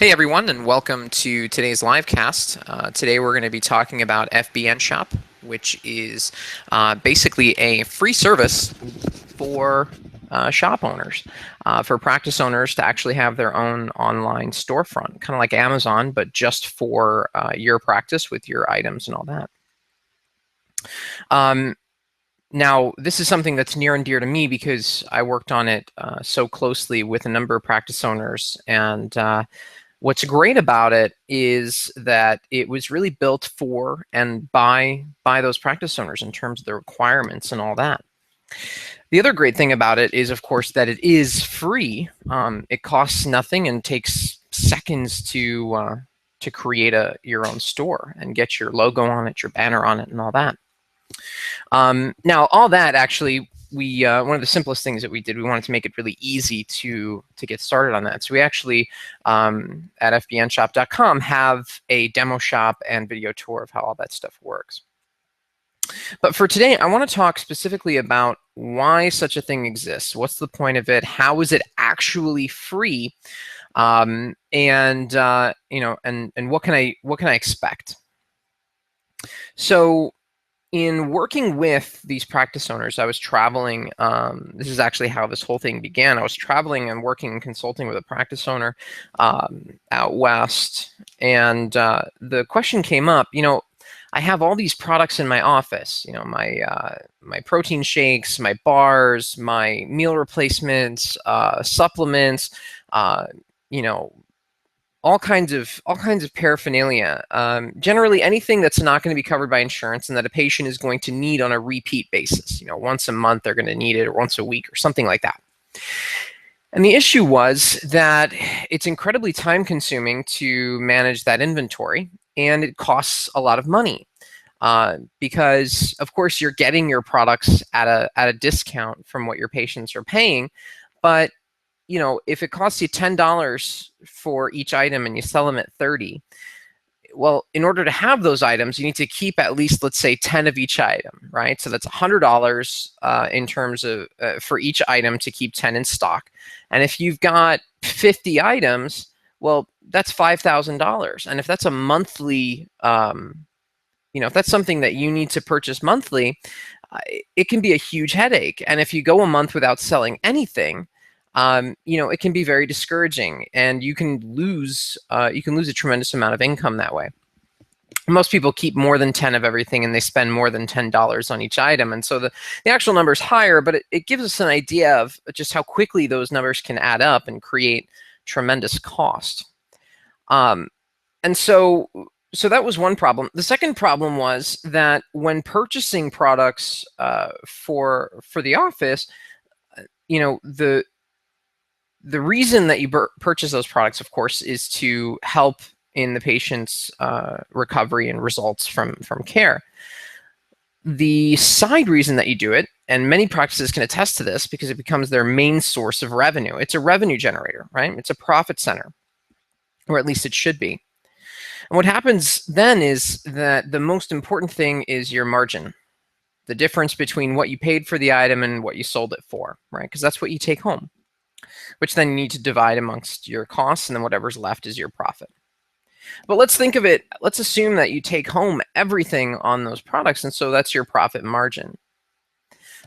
Hey everyone, and welcome to today's live cast. Today we're going to be talking about FBNshop, which is basically a free service for shop owners, for practice owners to actually have their own online storefront, kind of like Amazon, but just for your practice with your items and all that. Now, this is something that's near and dear to me because I worked on it so closely with a number of practice owners, and what's great about it is that it was really built for and by those practice owners in terms of the requirements and all that. The other great thing about it is, of course, that it is free. It costs nothing and takes seconds to create your own store and get your logo on it, your banner on it, and all that. Now, all that actually, we one of the simplest things that we did, we wanted to make it really easy to get started on that. So we actually, at FBNshop.com, have a demo shop and video tour of how all that stuff works. But for today, I want to talk specifically about why such a thing exists. What's the point of it? How is it actually free? And what can I expect? So, in working with these practice owners, I was traveling. This is actually how this whole thing began. I was traveling and working and consulting with a practice owner out west, and the question came up. I have all these products in my office. My protein shakes, my bars, my meal replacements, supplements. All kinds of paraphernalia. Generally, anything that's not going to be covered by insurance and that a patient is going to need on a repeat basis. Once a month they're going to need it, or once a week, or something like that. And the issue was that it's incredibly time-consuming to manage that inventory, and it costs a lot of money because, of course, you're getting your products at a discount from what your patients are paying, but if it costs you $10 for each item and you sell them at 30, well, in order to have those items, you need to keep at least, let's say, 10 of each item, right? So that's $100 in terms of for each item to keep 10 in stock. And if you've got 50 items, well, that's $5,000. And if that's a monthly, if that's something that you need to purchase monthly, it can be a huge headache. And if you go a month without selling anything, it can be very discouraging, and you can lose a tremendous amount of income that way. Most people keep more than 10 of everything, and they spend more than $10 on each item, and so the actual number is higher, but it gives us an idea of just how quickly those numbers can add up and create tremendous cost. And so that was one problem. The second problem was that when purchasing products for the office, the reason that you purchase those products, of course, is to help in the patient's recovery and results from care. The side reason that you do it, and many practices can attest to this because it becomes their main source of revenue. It's a revenue generator, right? It's a profit center, or at least it should be. And what happens then is that the most important thing is your margin, the difference between what you paid for the item and what you sold it for, right? Because that's what you take home, which then you need to divide amongst your costs, and then whatever's left is your profit. But let's think of it, let's assume that you take home everything on those products, and so that's your profit margin.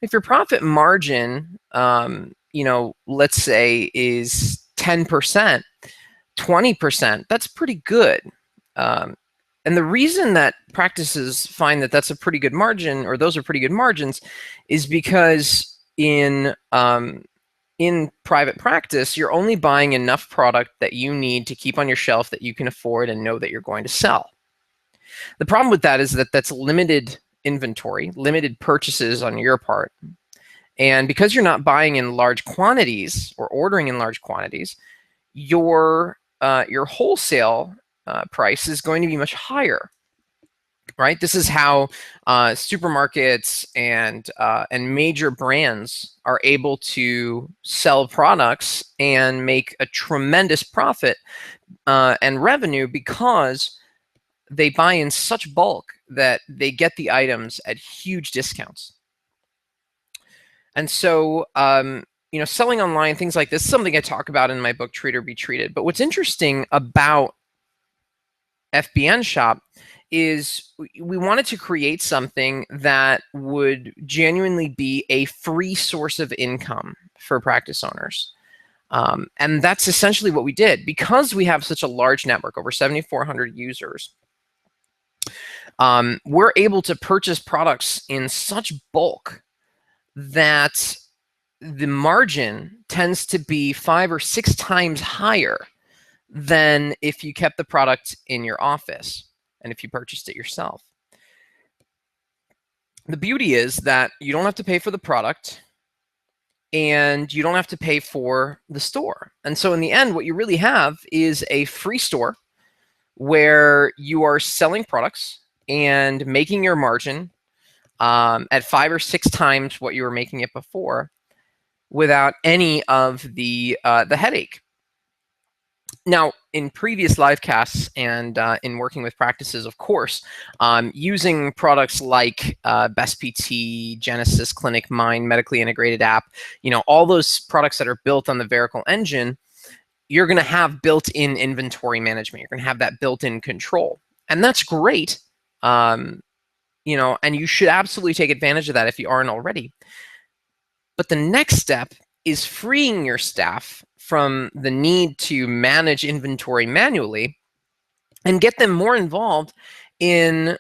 If your profit margin, let's say is 10%, 20%, that's pretty good. And the reason that practices find that that's a pretty good margin, or those are pretty good margins, is because in private practice, you're only buying enough product that you need to keep on your shelf that you can afford and know that you're going to sell. The problem with that is that that's limited inventory, limited purchases on your part. And because you're not buying in large quantities or ordering in large quantities, your wholesale price is going to be much higher. Right? This is how supermarkets and major brands are able to sell products and make a tremendous profit and revenue, because they buy in such bulk that they get the items at huge discounts. And so selling online, things like this is something I talk about in my book, Treat or Be Treated. But what's interesting about FBNshop is we wanted to create something that would genuinely be a free source of income for practice owners. And that's essentially what we did. Because we have such a large network, over 7,400 users, we're able to purchase products in such bulk that the margin tends to be 5 or 6 times higher than if you kept the product in your office and if you purchased it yourself. The beauty is that you don't have to pay for the product and you don't have to pay for the store. And so in the end, what you really have is a free store where you are selling products and making your margin at 5 or 6 times what you were making it before, without any of the headache. Now, in previous live casts and in working with practices, of course, using products like Best PT, Genesis, Clinic Mind, Medically Integrated App, all those products that are built on the Vericle engine, you're going to have built-in inventory management. You're going to have that built-in control, and that's great. And you should absolutely take advantage of that if you aren't already. But the next step is freeing your staff from the need to manage inventory manually and get them more involved in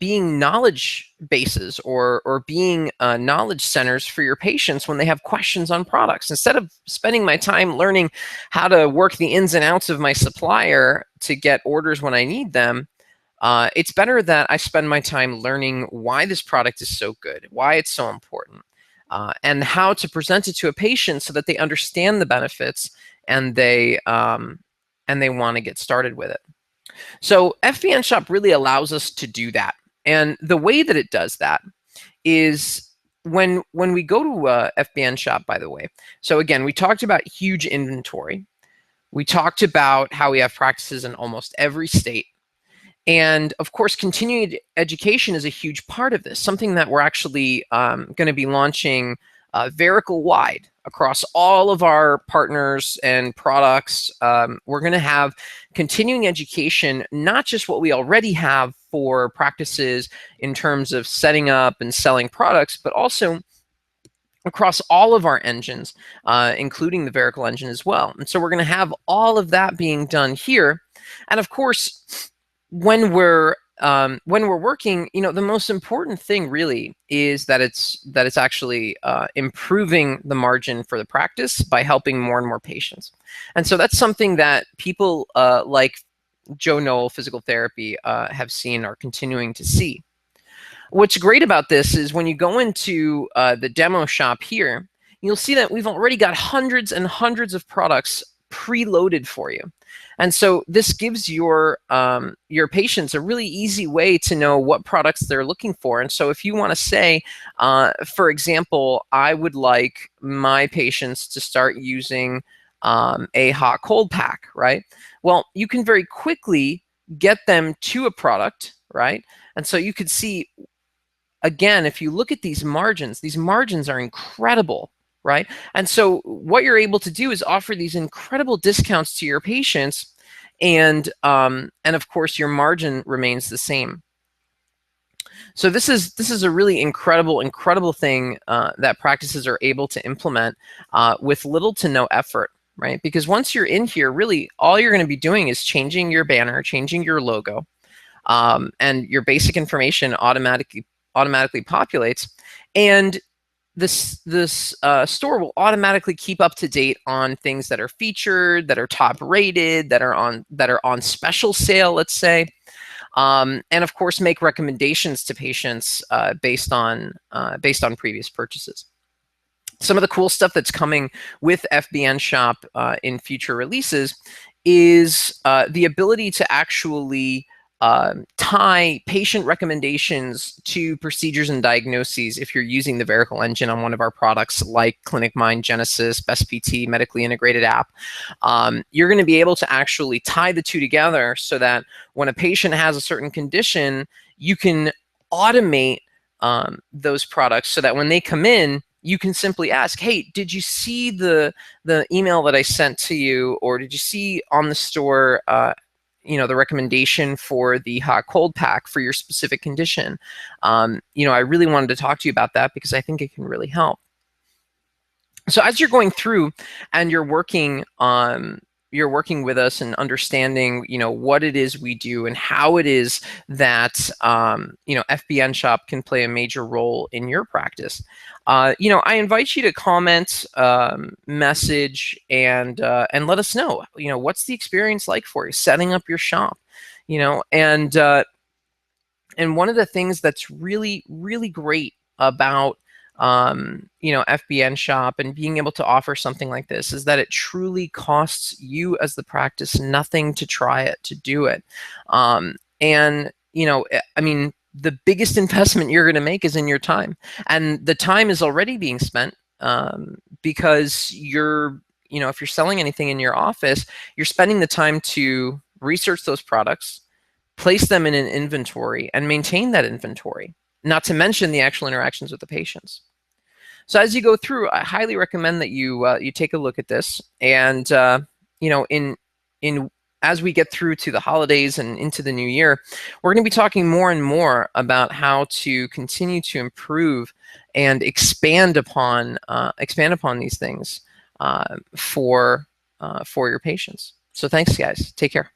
being knowledge bases or being knowledge centers for your patients when they have questions on products. Instead of spending my time learning how to work the ins and outs of my supplier to get orders when I need them, it's better that I spend my time learning why this product is so good, why it's so important, and how to present it to a patient so that they understand the benefits and they want to get started with it. So FBNshop really allows us to do that. And the way that it does that is when we go to FBNshop, by the way. So again, we talked about huge inventory. We talked about how we have practices in almost every state. And of course, continuing education is a huge part of this, something that we're actually going to be launching Vericle-wide across all of our partners and products. We're going to have continuing education, not just what we already have for practices in terms of setting up and selling products, but also across all of our engines, including the Vericle engine as well. And so we're going to have all of that being done here. And of course, when we're working, the most important thing really is that it's actually improving the margin for the practice by helping more and more patients. And so that's something that people like Joe Noel Physical Therapy have seen, are continuing to see. What's great about this is when you go into the demo shop here, you'll see that we've already got hundreds and hundreds of products preloaded for you. And so this gives your patients a really easy way to know what products they're looking for. And so if you want to say, for example, I would like my patients to start using a hot cold pack, right? Well, you can very quickly get them to a product, right? And so you could see, again, if you look at these margins are incredible, right? And so what you're able to do is offer these incredible discounts to your patients, and of course your margin remains the same. So this is a really incredible thing that practices are able to implement with little to no effort, right? Because once you're in here, really all you're going to be doing is changing your banner, changing your logo, and your basic information automatically populates, and this store will automatically keep up to date on things that are featured, that are top rated, that are on special sale, let's say, and of course make recommendations to patients based on previous purchases. Some of the cool stuff that's coming with FBNshop in future releases is the ability to actually tie patient recommendations to procedures and diagnoses if you're using the Vericle engine on one of our products like Clinic Mind, Genesis, Best PT, Medically Integrated App. You're going to be able to actually tie the two together so that when a patient has a certain condition, you can automate those products so that when they come in, you can simply ask, hey, did you see the email that I sent to you, or did you see on the store the recommendation for the hot cold pack for your specific condition? I really wanted to talk to you about that because I think it can really help. So as you're going through and you're working with us and understanding, what it is we do and how it is that, FBNshop can play a major role in your practice. I invite you to comment, message, and let us know, what's the experience like for you setting up your shop, and one of the things that's really, really great about FBNshop and being able to offer something like this is that it truly costs you as the practice nothing to try it, to do it. The biggest investment you're going to make is in your time, and the time is already being spent because if you're selling anything in your office, you're spending the time to research those products, place them in an inventory, and maintain that inventory, not to mention the actual interactions with the patients. So as you go through, I highly recommend that you take a look at this. And in as we get through to the holidays and into the new year, we're going to be talking more and more about how to continue to improve and expand upon these things for your patients. So thanks, guys. Take care.